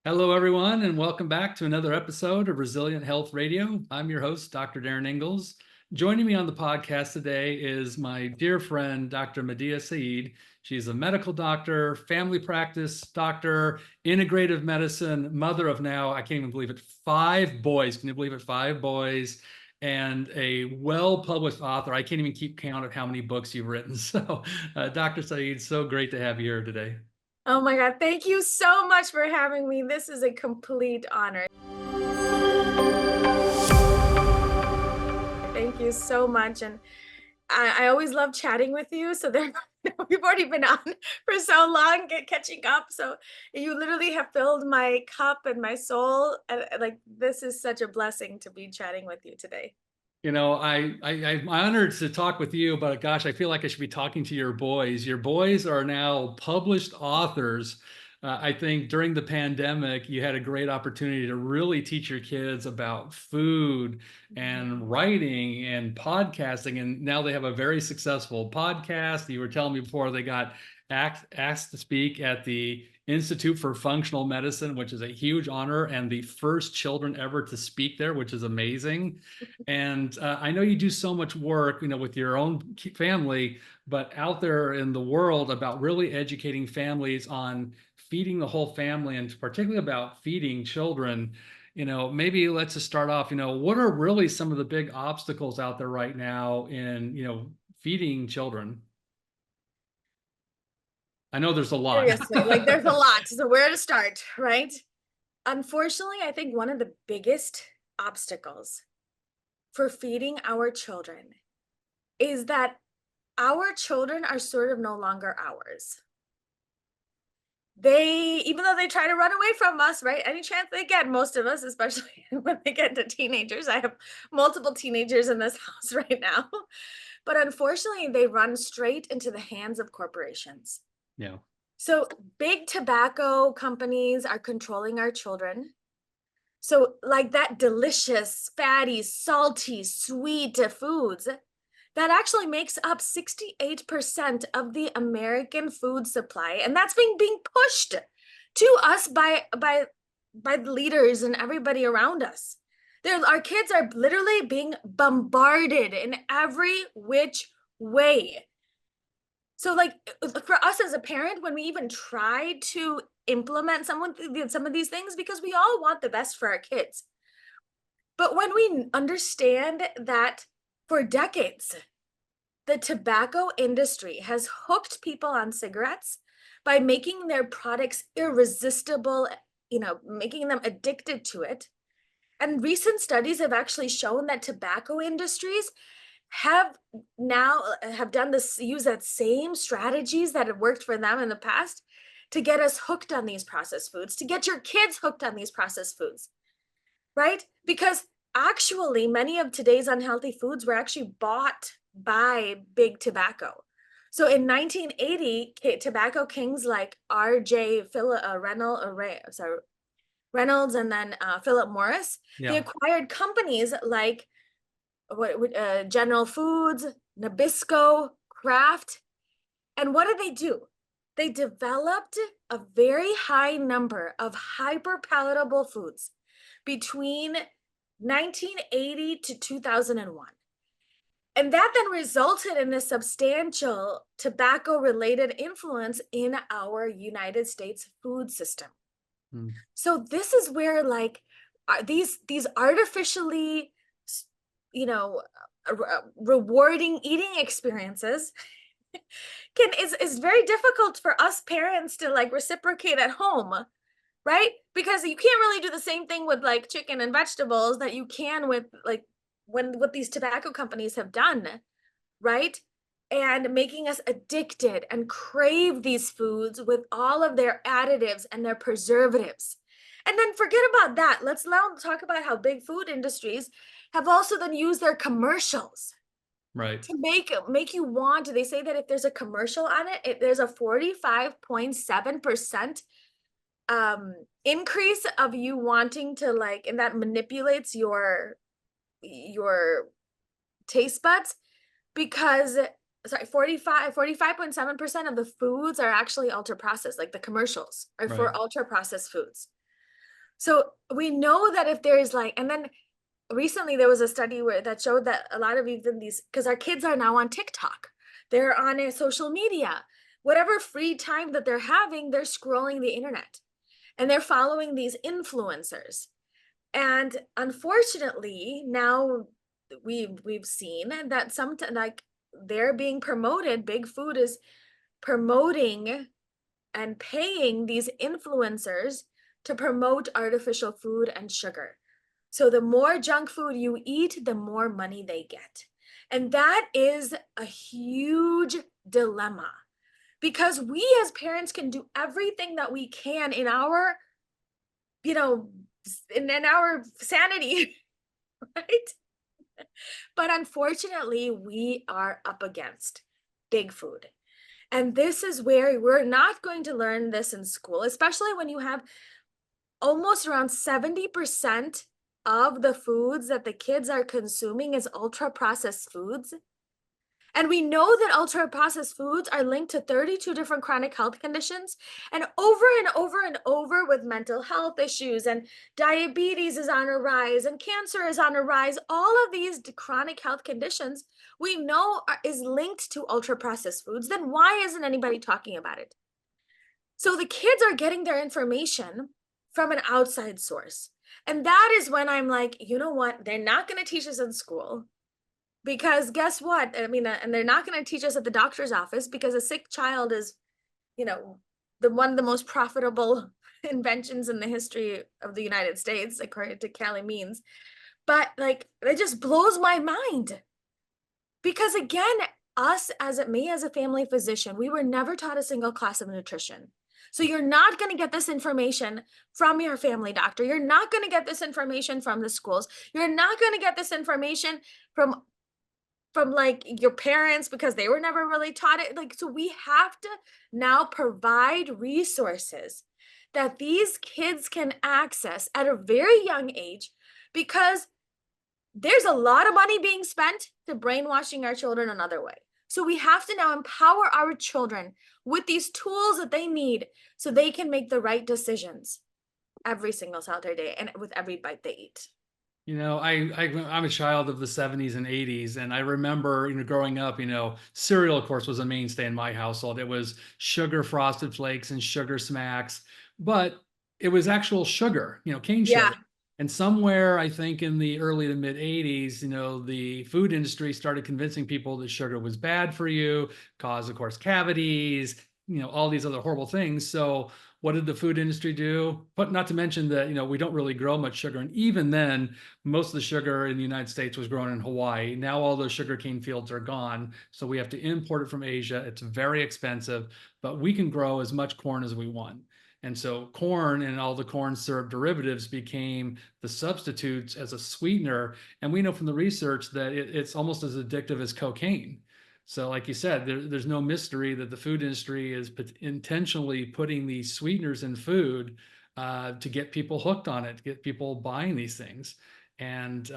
Hello, everyone, and welcome back to another episode of Resilient Health Radio. I'm your host, Dr. Darin Ingels. Joining me on the podcast today is my dear friend, Dr. Madiha Saeed. She's a medical doctor, family practice doctor, integrative medicine, mother of now, I can't even believe it, 5 boys. Can you believe it? 5 boys, and a well-published author. I can't even keep count of how many books you've written. So, Dr. Saeed, so great to have you here today. Oh my God, thank you so much for having me. This is a complete honor. Thank you so much. And I always love chatting with you. So we've already been on for so long, catching up. So you literally have filled my cup and my soul. Like, this is such a blessing to be chatting with you today. I'm honored to talk with you, but gosh, I feel like I should be talking to your boys. Your boys are now published authors. I think during the pandemic, you had a great opportunity to really teach your kids about food and writing and podcasting. And now they have a very successful podcast. You were telling me before they got asked to speak at the Institute for Functional Medicine, which is a huge honor, and the first children ever to speak there, which is amazing. And I know you do so much work, with your own family, but out there in the world about really educating families on feeding the whole family and particularly about feeding children. Maybe let's just start off, what are really some of the big obstacles out there right now in, feeding children? I know there's a lot. Seriously, like there's a lot. So where to start, right? Unfortunately, I think one of the biggest obstacles for feeding our children is that our children are sort of no longer ours. Even though they try to run away from us, right? Any chance they get, most of us, especially when they get to teenagers. I have multiple teenagers in this house right now. But unfortunately, they run straight into the hands of corporations. Yeah. So big tobacco companies are controlling our children. So like that delicious, fatty, salty, sweet foods that actually makes up 68% of the American food supply. And that's being pushed to us by the leaders and everybody around us. Our kids are literally being bombarded in every which way. So like for us as a parent, when we even try to implement some of these things, because we all want the best for our kids. But when we understand that for decades, the tobacco industry has hooked people on cigarettes by making their products irresistible, making them addicted to it. And recent studies have actually shown that tobacco industries have done this, use that same strategies that have worked for them in the past to get us hooked on these processed foods, to get your kids hooked on these processed foods, right? Because actually many of today's unhealthy foods were actually bought by big tobacco. So in 1980, tobacco kings like Reynolds and then Philip Morris, they acquired companies like General Foods, Nabisco, Kraft. And what did they do? They developed a very high number of hyper palatable foods between 1980 to 2001. And that then resulted in a substantial tobacco related influence in our United States food system. So this is where like these artificially rewarding eating experiences is very difficult for us parents to like reciprocate at home, right? Because you can't really do the same thing with like chicken and vegetables that you can with like what these tobacco companies have done, right? And making us addicted and crave these foods with all of their additives and their preservatives. And then forget about that. Let's now talk about how big food industries have also then used their commercials, Right, to make you want. They say that if there's a commercial on it, there's a 45.7% increase of you wanting to like, and that manipulates your taste buds, because 45.7% of the foods are actually ultra processed, like the commercials are for ultra processed foods. So we know that if there's like, and then recently there was a study where that showed that a lot of even these, because our kids are now on TikTok, they're on a social media, whatever free time that they're having, they're scrolling the internet and they're following these influencers. And unfortunately, now we've seen that some like they're being promoted, big food is promoting and paying these influencers to promote artificial food and sugar. So the more junk food you eat, the more money they get. And that is a huge dilemma because we as parents can do everything that we can in our, you know, in our sanity, right? But unfortunately, we are up against big food. And this is where we're not going to learn this in school, especially when you have almost around 70% of the foods that the kids are consuming is ultra processed foods. And we know that ultra processed foods are linked to 32 different chronic health conditions. And over with mental health issues, and diabetes is on a rise, and cancer is on a rise. All of these chronic health conditions we know is linked to ultra processed foods. Then why isn't anybody talking about it? So the kids are getting their information from an outside source. And that is when I'm like, you know what? They're not going to teach us in school because guess what? I mean, and they're not going to teach us at the doctor's office because a sick child is, you know, the one of the most profitable inventions in the history of the United States, according to Callie Means. But like, it just blows my mind because again, me as a family physician, we were never taught a single class of nutrition. So you're not going to get this information from your family doctor. You're not going to get this information from the schools. You're not going to get this information from like your parents because they were never really taught it. Like, so we have to now provide resources that these kids can access at a very young age because there's a lot of money being spent to brainwashing our children another way. So we have to now empower our children with these tools that they need so they can make the right decisions every single Saturday day and with every bite they eat. You know, I'm a child of the 70s and 80s, and I remember, growing up, cereal, of course, was a mainstay in my household. It was sugar frosted flakes and sugar smacks, but it was actual sugar, cane Yeah, sugar. And somewhere, I think in the early to mid 80s, the food industry started convincing people that sugar was bad for you, caused, of course, cavities, all these other horrible things. So what did the food industry do? But not to mention that, we don't really grow much sugar. And even then, most of the sugar in the United States was grown in Hawaii. Now all those sugarcane fields are gone. So we have to import it from Asia. It's very expensive, but we can grow as much corn as we want. And so corn and all the corn syrup derivatives became the substitutes as a sweetener. And we know from the research that it's almost as addictive as cocaine. So, like you said, there's no mystery that the food industry is intentionally putting these sweeteners in food to get people hooked on it, to get people buying these things. And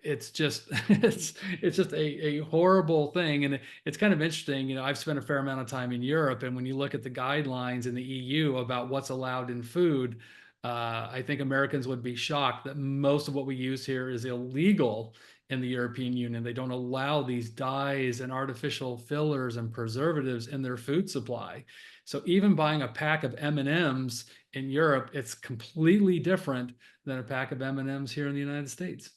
it's just it's just a horrible thing. And it's kind of interesting. I've spent a fair amount of time in Europe, and when you look at the guidelines in the EU about what's allowed in food, I think Americans would be shocked that most of what we use here is illegal in the European Union. They don't allow these dyes and artificial fillers and preservatives in their food supply. So even buying a pack of M&Ms in Europe, it's completely different than a pack of M&Ms here in the United States.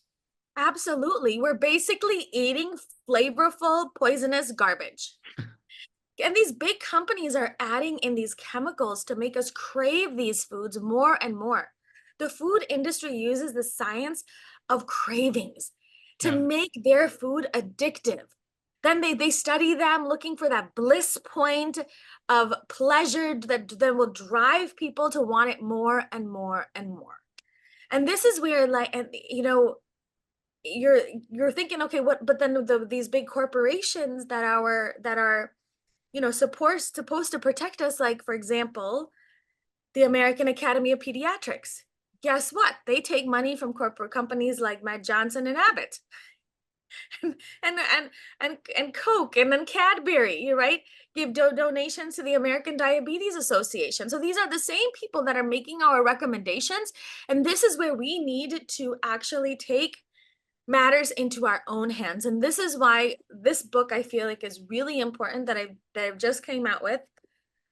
absolutely. We're basically eating flavorful, poisonous garbage. And these big companies are adding in these chemicals to make us crave these foods more and more. The food industry uses the science of cravings to Yeah. make their food addictive. Then they study them looking for that bliss point of pleasure that then will drive people to want it more and more and more. And this is where like, and you're thinking, okay, what, but then these big corporations that are supposed to protect us, like for example the American Academy of Pediatrics, guess what, they take money from corporate companies like Med Johnson and Abbott. and and Coke and then Cadbury, you right? Give donations to the American Diabetes Association. So these are the same people that are making our recommendations, and this is where we need to actually take matters into our own hands. And this is why this book I feel like is really important that I've just came out with.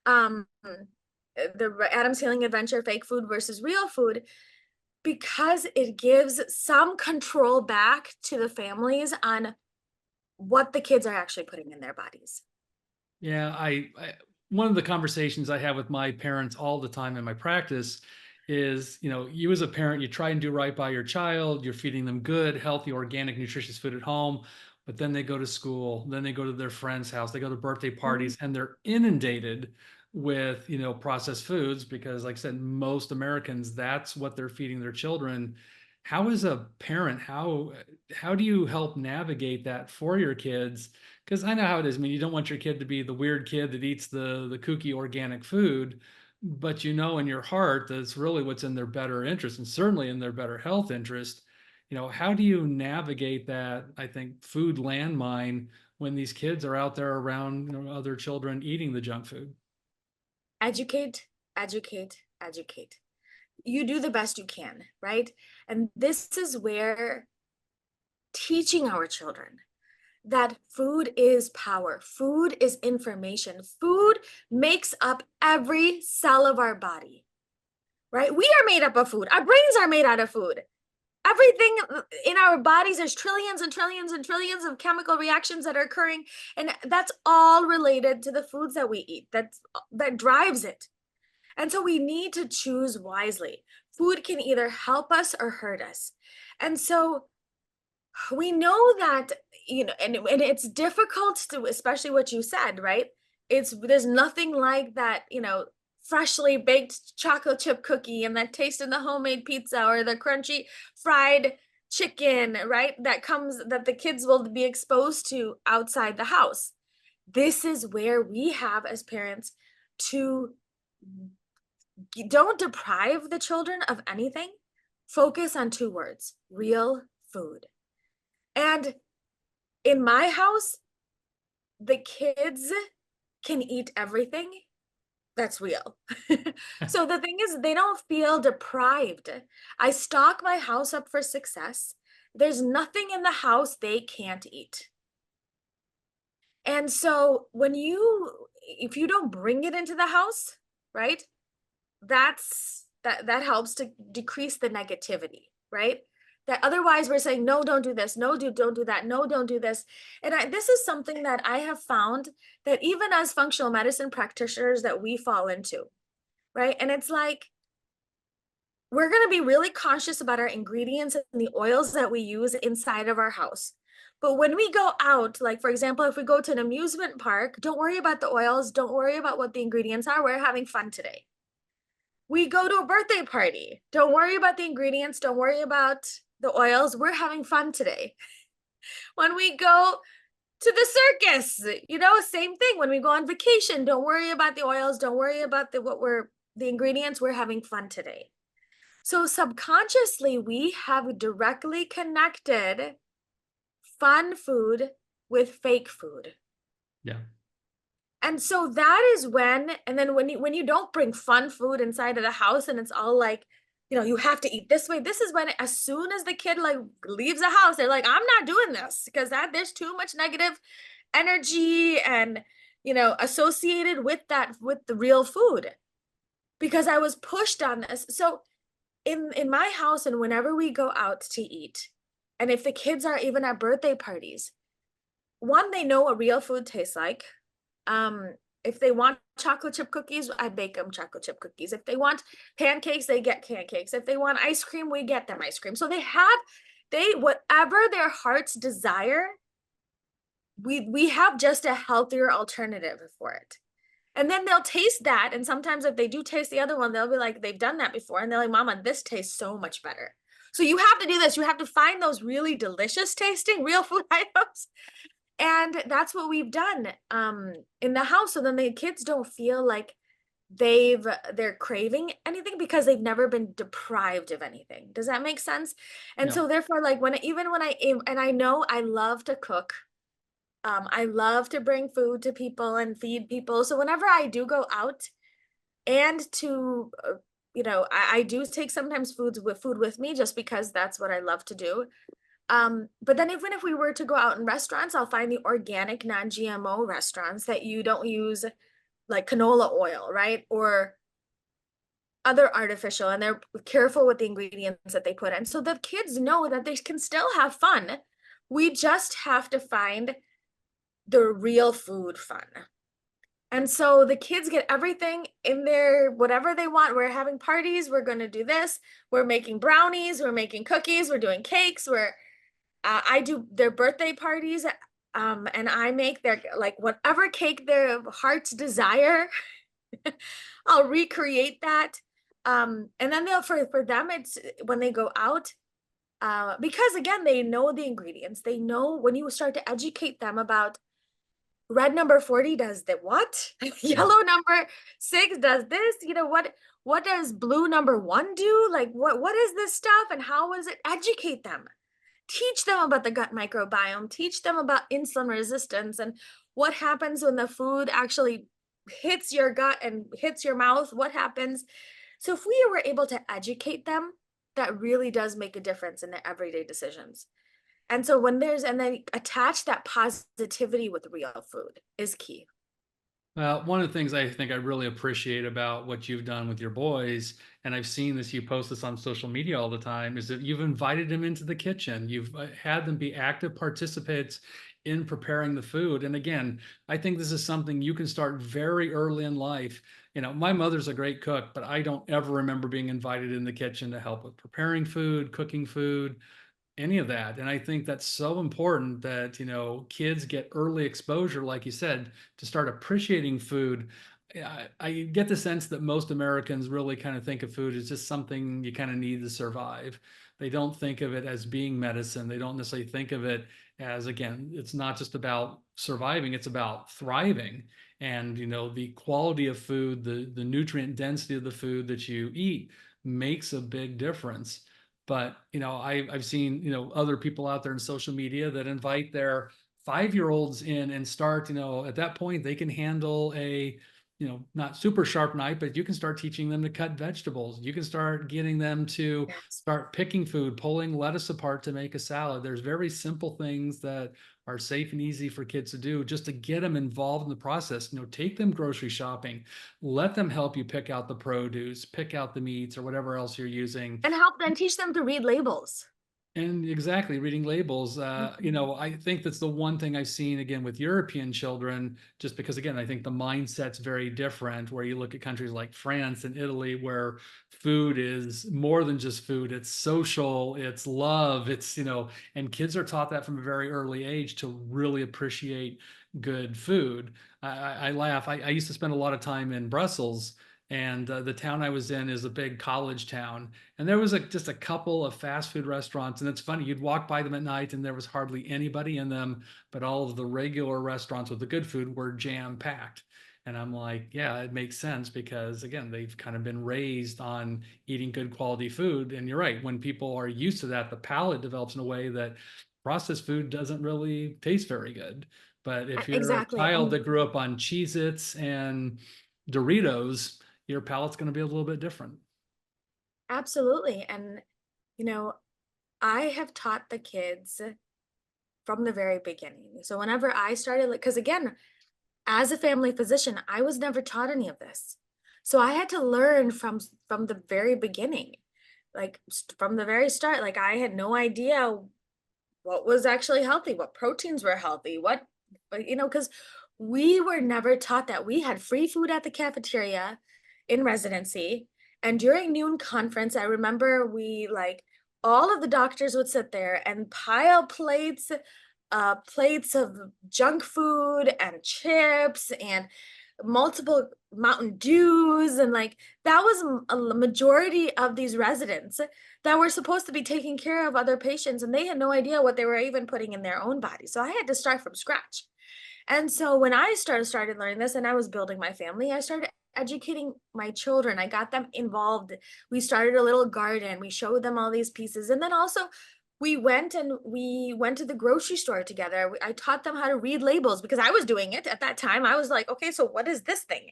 Um the Adam's Healing Adventure, Fake Food versus Real Food, because it gives some control back to the families on what the kids are actually putting in their bodies. Yeah, I one of the conversations I have with my parents all the time in my practice is, you as a parent, you try and do right by your child, you're feeding them good, healthy, organic, nutritious food at home, but then they go to school, then they go to their friend's house, they go to birthday Mhm. parties, and they're inundated with, processed foods because, like I said, most Americans, that's what they're feeding their children. How is a parent, how do you help navigate that for your kids? Because I know how it is. I mean, you don't want your kid to be the weird kid that eats the kooky organic food, but you know in your heart that it's really what's in their better interest and certainly in their better health interest. How do you navigate that, I think, food landmine when these kids are out there around, other children eating the junk food? Educate, educate, educate. You do the best you can, right? And this is where teaching our children that food is power, food is information, food makes up every cell of our body, right? We are made up of food, our brains are made out of food. Everything in our bodies, there's trillions and trillions and trillions of chemical reactions that are occurring, and that's all related to the foods that we eat. That drives it. And so we need to choose wisely. Food can either help us or hurt us. And so we know that, and it's difficult to, especially what you said, right? There's nothing like that, freshly baked chocolate chip cookie and that taste in the homemade pizza or the crunchy fried chicken, right? That the kids will be exposed to outside the house. This is where we have as parents to don't deprive the children of anything. Focus on two words: real food. And in my house, the kids can eat everything that's real. So the thing is, they don't feel deprived. I stock my house up for success. There's nothing in the house they can't eat. And so if you don't bring it into the house, right? That helps to decrease the negativity, right? That otherwise we're saying, no, don't do this, no, don't do that, no, don't do this. And this is something that I have found that even as functional medicine practitioners that we fall into, right? And it's like we're going to be really conscious about our ingredients and the oils that we use inside of our house. But when we go out, like for example, if we go to an amusement park, don't worry about the oils, don't worry about what the ingredients are. We're having fun today. We go to a birthday party. Don't worry about the ingredients. Don't worry about the oils. We're having fun today. When we go to the circus, same thing. When we go on vacation, don't worry about the oils. Don't worry about the ingredients. We're having fun today. So subconsciously, we have directly connected fun food with fake food. Yeah. And so that is and then when you don't bring fun food inside of the house and it's all like, you have to eat this way. This is when, as soon as the kid like leaves the house, they're like, I'm not doing this because there's too much negative energy and, associated with the real food because I was pushed on this. So in my house and whenever we go out to eat, and if the kids are even at birthday parties, one, they know what real food tastes like. If they want chocolate chip cookies, I bake them chocolate chip cookies. If they want pancakes, they get pancakes. If they want ice cream, we get them ice cream. So whatever their hearts desire, we have just a healthier alternative for it. And then they'll taste that. And sometimes if they do taste the other one, they'll be like, they've done that before. And they're like, Mama, this tastes so much better. So you have to do this. You have to find those really delicious tasting real food items. And that's what we've done in the house. So then the kids don't feel like they're craving anything because they've never been deprived of anything. Does that make sense? And Yeah. so therefore, like even when and I know I love to cook. I love to bring food to people and feed people. So whenever I do go out and to I do take sometimes food with me just because that's what I love to do. But then even if we were to go out in restaurants, I'll find the organic non-GMO restaurants that you don't use like canola oil, right? Or other artificial, and they're careful with the ingredients that they put in. So the kids know that they can still have fun. We just have to find the real food fun. And so the kids get everything in there, whatever they want. We're having parties, we're going to do this. We're making brownies, we're making cookies, we're doing cakes, I do their birthday parties, and I make their like whatever cake their hearts desire. I'll recreate that. And then they'll for them it's when they go out, because again, they know the ingredients. They know when you start to educate them about red number 40 does the what? Yeah. Yellow number 6 does this. What does blue number 1 do? Like what is this stuff and how does it educate them? Teach them about the gut microbiome, teach them about insulin resistance and what happens when the food actually hits your gut and hits your mouth, what happens. So if we were able to educate them, that really does make a difference in their everyday decisions. And so and then attach that positivity with real food is key. One of the things I think I really appreciate about what you've done with your boys, and I've seen this, you post this on social media all the time, is that you've invited them into the kitchen. You've had them be active participants in preparing the food. And again, I think this is something you can start very early in life. My mother's a great cook, but I don't ever remember being invited in the kitchen to help with preparing food, cooking food, any of that. And I think that's so important that, kids get early exposure, like you said, to start appreciating food. I get the sense that most Americans really kind of think of food as just something you kind of need to survive. They don't think of it as being medicine. They don't necessarily think of it as, again, it's not just about surviving, it's about thriving. And, the quality of food, the nutrient density of the food that you eat makes a big difference. But I've seen other people out there in social media that invite their 5-year-olds in and start, at that point they can handle a not super sharp knife, but you can start teaching them to cut vegetables. You can start getting them to Yes. start picking food, pulling lettuce apart to make a salad. There's very simple things that are safe and easy for kids to do just to get them involved in the process. Take them grocery shopping, let them help you pick out the produce, pick out the meats or whatever else you're using. And help them teach them to read labels. And exactly, reading labels. Mhm. I think that's the one thing I've seen again with European children, just because again, I think the mindset's very different. Where you look at countries like France and Italy, where food is more than just food, it's social, it's love, and kids are taught that from a very early age to really appreciate good food. I laugh. I used to spend a lot of time in Brussels, and the town I was in is a big college town, and there was just a couple of fast food restaurants. And it's funny, you'd walk by them at night and there was hardly anybody in them, but all of the regular restaurants with the good food were jam packed. And I'm like, yeah, it makes sense because again, they've kind of been raised on eating good quality food. And you're right, when people are used to that, the palate develops in a way that processed food doesn't really taste very good. But if you're a Exactly. child And that grew up on Cheez-Its and Doritos, your palate's going to be a little bit different. absolutely. And, you know, I have taught the kids from the very beginning. So whenever I started, like, because again, as a family physician, I was never taught any of this. So I had to learn from the very beginning, like from the very start. Like I had no idea what was actually healthy, what proteins were healthy, because we were never taught that. We had free food at the cafeteria in residency. And during noon conference, I remember we like all of the doctors would sit there and pile plates of junk food and chips and multiple Mountain Dews. And like that was a majority of these residents that were supposed to be taking care of other patients, and they had no idea what they were even putting in their own body. So I had to start from scratch. And so when I started learning this and I was building my family, I started educating my children. I got them involved. We started a little garden. We showed them all these pieces. And then also we went to the grocery store together. I taught them how to read labels because I was doing it at that time. I was like, okay, so what is this thing?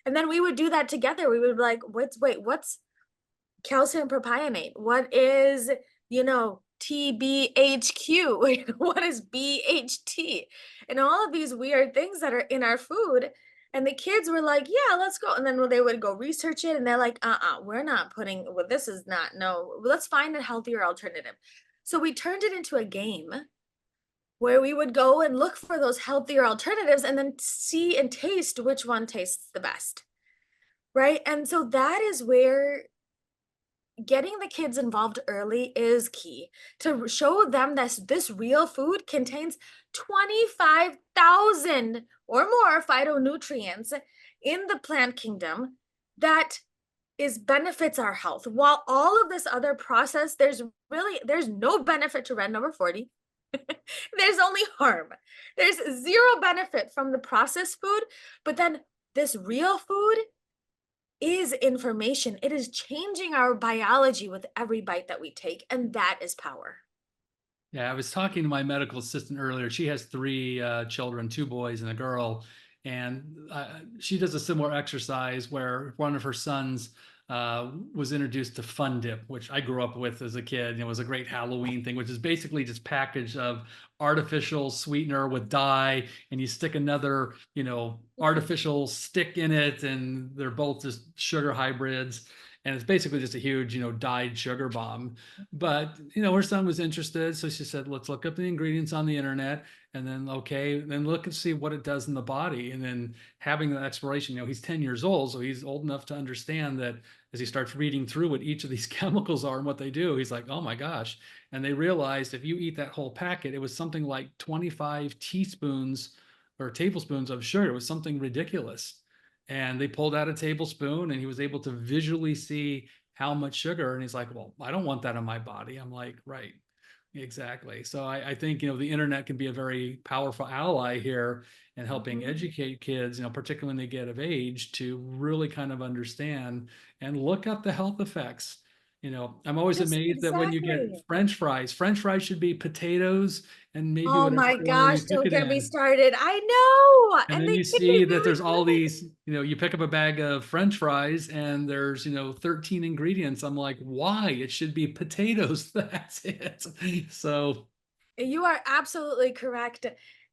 And then we would do that together. We would be like, what's calcium propionate? What is, TBHQ? What is BHT? And all of these weird things that are in our food. And the kids were like, yeah, let's go. And then they would go research it and they're like, we're not putting, well, this is not, no, let's find a healthier alternative. So we turned it into a game where we would go and look for those healthier alternatives and then see and taste which one tastes the best. Right. And so that is where getting the kids involved early is key to show them that this real food contains 25,000 or more phytonutrients in the plant kingdom that is benefits our health. While all of this other process, there's no benefit to red number 40. There's only harm. There's zero benefit from the processed food, but then this real food is information. It is changing our biology with every bite that we take, and that is power. Yeah, I was talking to my medical assistant earlier. She has three children, two boys and a girl, and she does a similar exercise where one of her sons was introduced to Fun Dip, which I grew up with as a kid. It was a great Halloween thing, which is basically just package of artificial sweetener with dye, and you stick another, artificial stick in it, and they're both just sugar hybrids. And it's basically just a huge, dyed sugar bomb. But, her son was interested. So she said, let's look up the ingredients on the internet and then, okay, then look and see what it does in the body. And then having that exploration, he's 10 years old. So he's old enough to understand that as he starts reading through what each of these chemicals are and what they do, he's like, oh my gosh. And they realized if you eat that whole packet, it was something like 25 teaspoons or tablespoons of sugar. It was something ridiculous. And they pulled out a tablespoon and he was able to visually see how much sugar. And he's like, well, I don't want that in my body. I'm like, right, exactly. So I think, the internet can be a very powerful ally here in helping Mhm. educate kids, particularly when they get of age, to really kind of understand and look up the health effects. I'm always Just amazed that when you get exactly. French fries should be potatoes and maybe Oh whatever my oil gosh, you cook don't it get me in. started. I know. And And then they you can be see that really there's all good. these, you pick up a bag of French fries and there's, 13 ingredients. I'm like, why? It should be potatoes. That's it. So, You are absolutely correct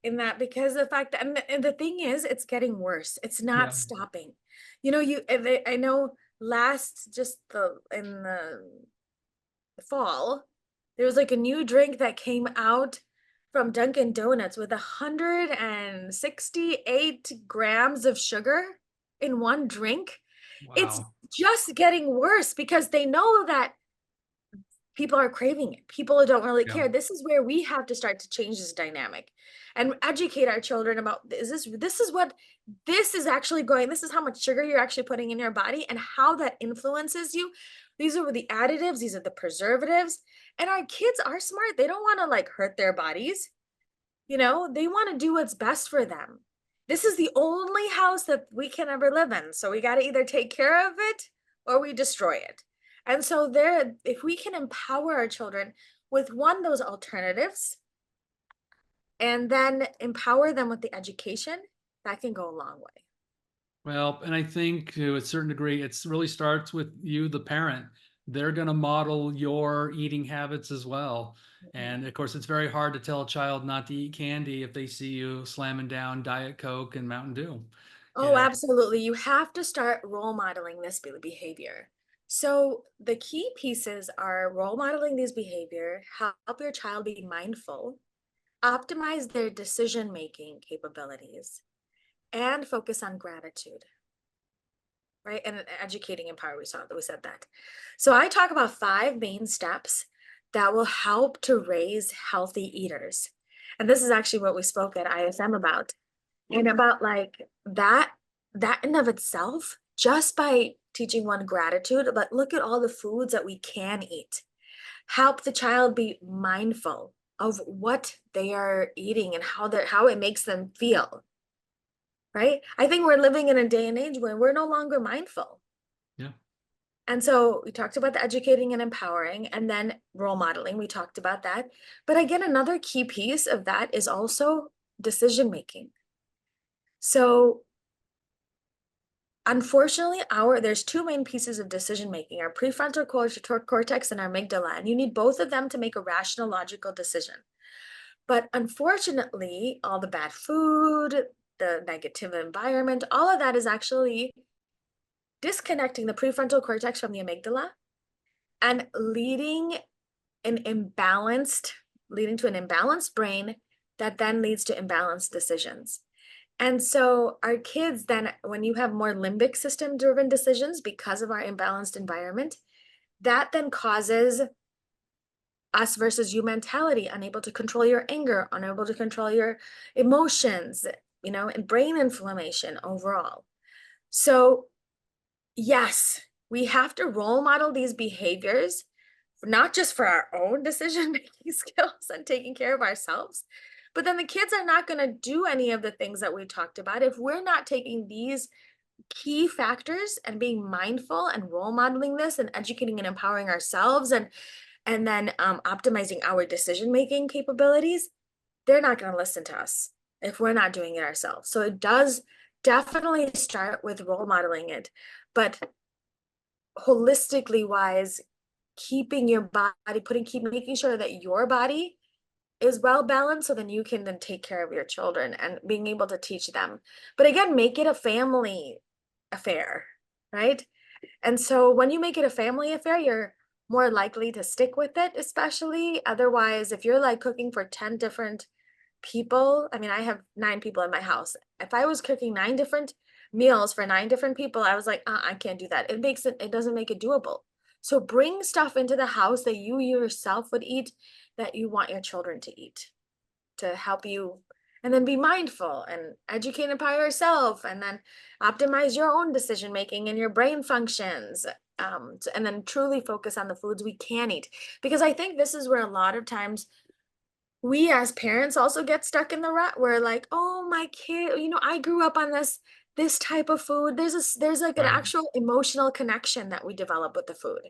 in that because the fact that, and the thing is, it's getting worse. It's not yeah. stopping. I know last just in the fall, there was like a new drink that came out from Dunkin' Donuts with 168 grams of sugar in one drink. It's Wow. just getting worse because they know that people are craving it. People don't really Yeah. care. This is where we have to start to change this dynamic and educate our children about this is actually going, this is how much sugar you're actually putting in your body and how that influences you. These are the additives, these are the preservatives. And our kids are smart. They don't want to like hurt their bodies. They want to do what's best for them. This is the only house that we can ever live in. So we got to either take care of it or we destroy it. And so if we can empower our children with those alternatives and then empower them with the education, that can go a long way. Well, and I think to a certain degree, it's really starts with you, the parent. They're going to model your eating habits as well. Mhm. And of course, it's very hard to tell a child not to eat candy if they see you slamming down Diet Coke and Mountain Dew. You Oh, know, absolutely. You have to start role modeling this behavior. So the key pieces are role modeling these behavior, help your child be mindful, optimize their decision making capabilities, and focus on gratitude, right? And educating empower. We said that. So I talk about 5 main steps that will help to raise healthy eaters. And this is actually what we spoke at ISM about. And about like that in of itself, just by teaching one gratitude, but look at all the foods that we can eat. Help the child be mindful of what they are eating and how it makes them feel. right? I think we're living in a day and age where we're no longer mindful. Yeah. And so we talked about the educating and empowering, and then role modeling. We talked about that. But again, another key piece of that is also decision making. So unfortunately, there's two main pieces of decision making, our prefrontal cortex and our amygdala, and you need both of them to make a rational, logical decision. But unfortunately, all the bad food, the negative environment, all of that is actually disconnecting the prefrontal cortex from the amygdala and leading to an imbalanced brain that then leads to imbalanced decisions. And so our kids then, when you have more limbic system driven decisions because of our imbalanced environment, that then causes us versus you mentality, unable to control your anger, unable to control your emotions, and brain inflammation overall. So yes, we have to role model these behaviors, not just for our own decision making skills and taking care of ourselves, but then the kids are not going to do any of the things that we talked about if we're not taking these key factors and being mindful and role modeling this and educating and empowering ourselves and then optimizing our decision making capabilities. They're not going to listen to us if we're not doing it ourselves. So it does definitely start with role modeling it, but holistically wise, keeping your body, making sure that your body is well balanced so then you can then take care of your children and being able to teach them. But again, make it a family affair, right? And so when you make it a family affair, you're more likely to stick with it, especially otherwise, if you're like cooking for 10 different people. I mean, I have 9 people in my house. If I was cooking 9 different meals for 9 different people, I was like, I can't do that. It doesn't make it doable. So bring stuff into the house that you yourself would eat, that you want your children to eat, to help you, and then be mindful and educate and empower yourself, and then optimize your own decision making and your brain functions. And then truly focus on the foods we can eat, because I think this is where a lot of times we as parents also get stuck in the rut. We're like, oh, my kid, I grew up on this type of food. There's like an Right. actual emotional connection that we develop with the food.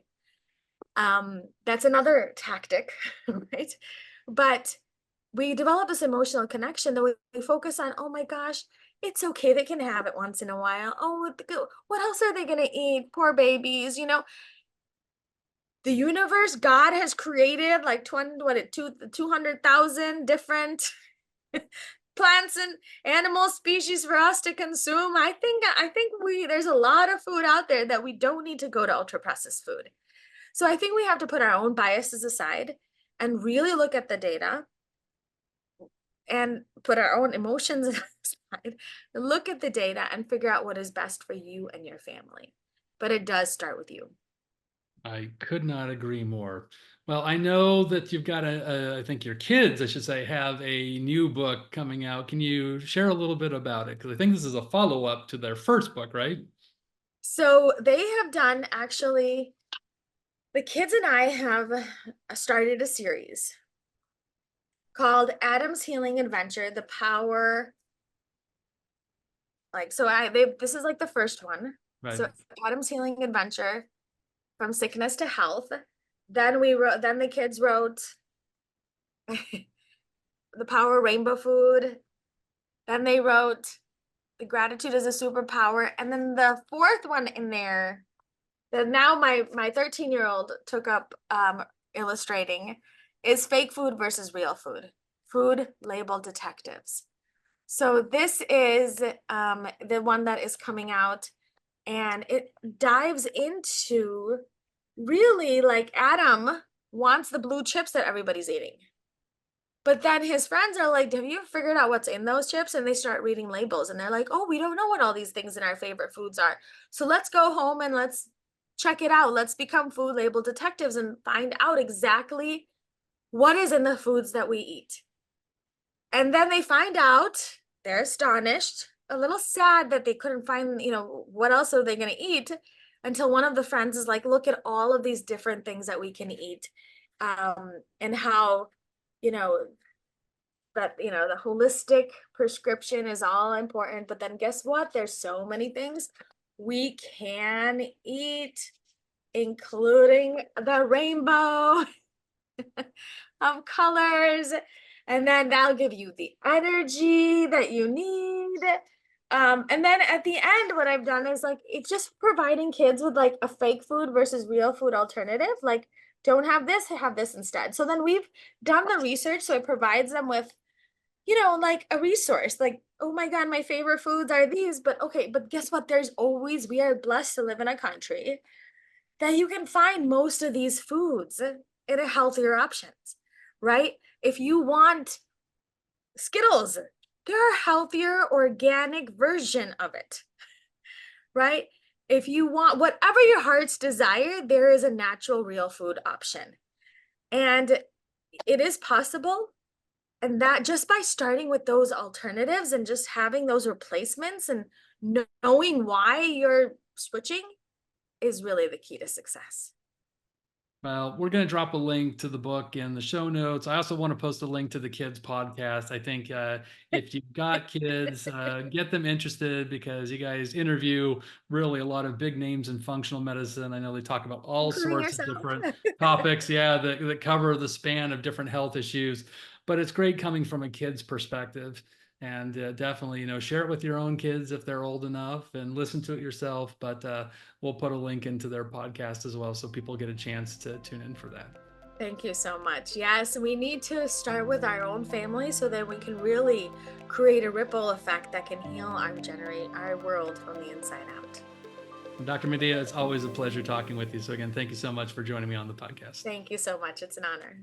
That's another tactic, right? But we develop this emotional connection that we focus on, oh my gosh, it's okay, they can have it once in a while. Oh, what else are they going to eat? Poor babies, the universe, God has created like 200,000 different plants and animal species for us to consume. I think there's a lot of food out there that we don't need to go to ultra processed food. So I think we have to put our own biases aside and really look at the data and put our own emotions aside, look at the data and figure out what is best for you and your family. But it does start with you. I could not agree more. Well, I know that you've got I think your kids, I should say, have a new book coming out. Can you share a little bit about it? Because I think this is a follow-up to their first book, right? So they have done, actually, the kids and I have started a series called Adam's Healing Adventure, The Power. This is like the first one. Right. So Adam's Healing Adventure, From Sickness to Health. Then the kids wrote The Power Rainbow Food. Then they wrote The Gratitude is a Superpower. And then the fourth one in there that now my 13-year-old took up illustrating is Fake Food versus Real Food. Food Label Detectives. So this is the one that is coming out, and it dives into really, like, Adam wants the blue chips that everybody's eating. But then his friends are like, have you figured out what's in those chips? And they start reading labels and they're like, oh, we don't know what all these things in our favorite foods are. So let's go home and let's check it out. Let's become food label detectives and find out exactly what is in the foods that we eat. And then they find out, they're astonished, a little sad that they couldn't find, what else are they going to eat, until one of the friends is like, look at all of these different things that we can eat, and how, you know, that, the holistic prescription is all important. But then guess what? There's so many things we can eat, including the rainbow of colors. And then that'll give you the energy that you need. And then at the end, what I've done is like, it's just providing kids with like a fake food versus real food alternative. Like, don't have this, have this instead. So then we've done the research. So it provides them with, like a resource, like, oh my God, my favorite foods are these. But okay, but guess what? We are blessed to live in a country that you can find most of these foods in a healthier options, right? If you want Skittles, there are healthier organic version of it, right? If you want whatever your heart's desire, there is a natural real food option. And it is possible. And that just by starting with those alternatives and just having those replacements and knowing why you're switching is really the key to success. Well, we're going to drop a link to the book in the show notes. I also want to post a link to the kids podcast. I think if you've got kids, get them interested because you guys interview really a lot of big names in functional medicine. I know they talk about all Including sorts of yourself. different topics, yeah, that cover the span of different health issues. But it's great coming from a kid's perspective. And definitely, share it with your own kids if they're old enough and listen to it yourself. But we'll put a link into their podcast as well so people get a chance to tune in for that. Thank you so much. Yes, we need to start with our own family so that we can really create a ripple effect that can heal and regenerate our world from the inside out. Dr. Madiha, it's always a pleasure talking with you. So again, thank you so much for joining me on the podcast. Thank you so much. It's an honor.